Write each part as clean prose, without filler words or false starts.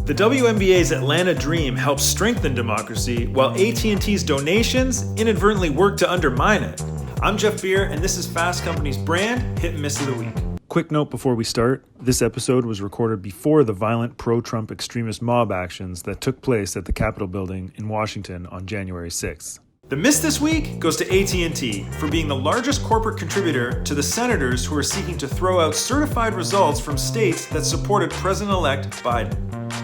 The WNBA's Atlanta Dream helps strengthen democracy, while AT&T's donations inadvertently work to undermine it. I'm Jeff Beer, and this is Fast Company's brand hit and miss of the week. Quick note before we start, this episode was recorded before the violent pro-Trump extremist mob actions that took place at the Capitol building in Washington on January 6th. The miss this week goes to AT&T for being the largest corporate contributor to the senators who are seeking to throw out certified results from states that supported President-elect Biden.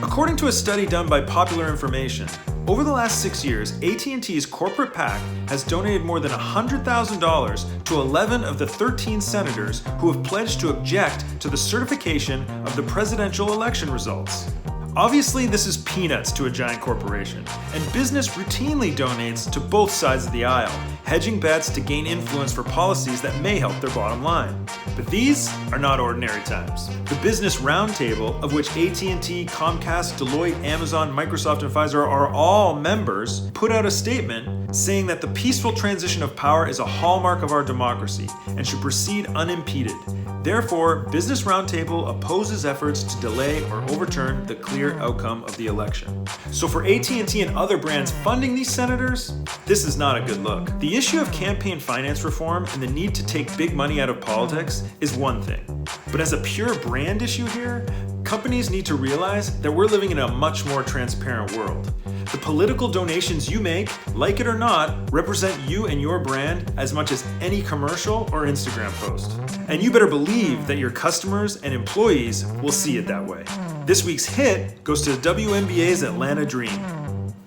According to a study done by Popular Information, over the last 6 years, AT&T's corporate PAC has donated more than $100,000 to 11 of the 13 senators who have pledged to object to the certification of the presidential election results. Obviously, this is peanuts to a giant corporation, and business routinely donates to both sides of the aisle, hedging bets to gain influence for policies that may help their bottom line. But these are not ordinary times. The Business Roundtable, of which AT&T, Comcast, Deloitte, Amazon, Microsoft, and Pfizer are all members, put out a statement saying that the peaceful transition of power is a hallmark of our democracy and should proceed unimpeded. Therefore, Business Roundtable opposes efforts to delay or overturn the clear outcome of the election. So for AT&T and other brands funding these senators, this is not a good look. The issue of campaign finance reform and the need to take big money out of politics is one thing. But as a pure brand issue here, companies need to realize that we're living in a much more transparent world. The political donations you make, like it or not, represent you and your brand as much as any commercial or Instagram post. And you better believe that your customers and employees will see it that way. This week's hit goes to the WNBA's Atlanta Dream.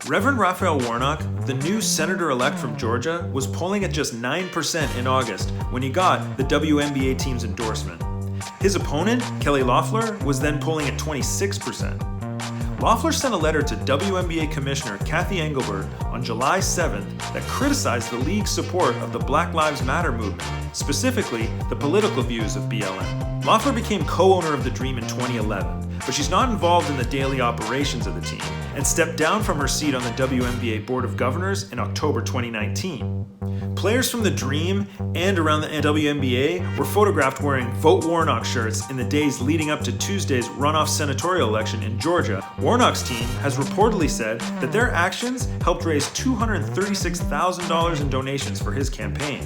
Reverend Raphael Warnock, the new senator-elect from Georgia, was polling at just 9% in August when he got the WNBA team's endorsement. His opponent, Kelly Loeffler, was then polling at 26%. Loeffler sent a letter to WNBA Commissioner Kathy Engelbert on July 7th that criticized the league's support of the Black Lives Matter movement, specifically the political views of BLM. Loeffler became co-owner of the Dream in 2011, but she's not involved in the daily operations of the team and stepped down from her seat on the WNBA Board of Governors in October 2019. Players from the Dream and around the WNBA were photographed wearing Vote Warnock shirts in the days leading up to Tuesday's runoff senatorial election in Georgia. Warnock's team has reportedly said that their actions helped raise $236,000 in donations for his campaign.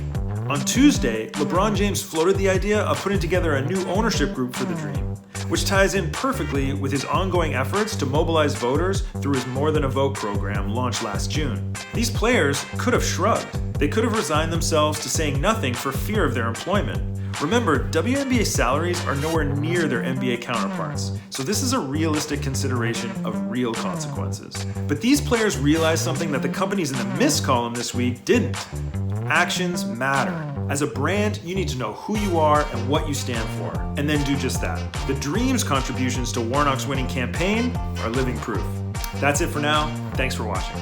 On Tuesday, LeBron James floated the idea of putting together a new ownership group for the Dream, which ties in perfectly with his ongoing efforts to mobilize voters through his More Than a Vote program launched last June. These players could have shrugged. They could have resigned themselves to saying nothing for fear of their employment. Remember, WNBA salaries are nowhere near their NBA counterparts, so this is a realistic consideration of real consequences. But these players realized something that the companies in the miss column this week didn't. Actions matter. As a brand, you need to know who you are and what you stand for, and then do just that. The Dream's contributions to Warnock's winning campaign are living proof. That's it for now. Thanks for watching.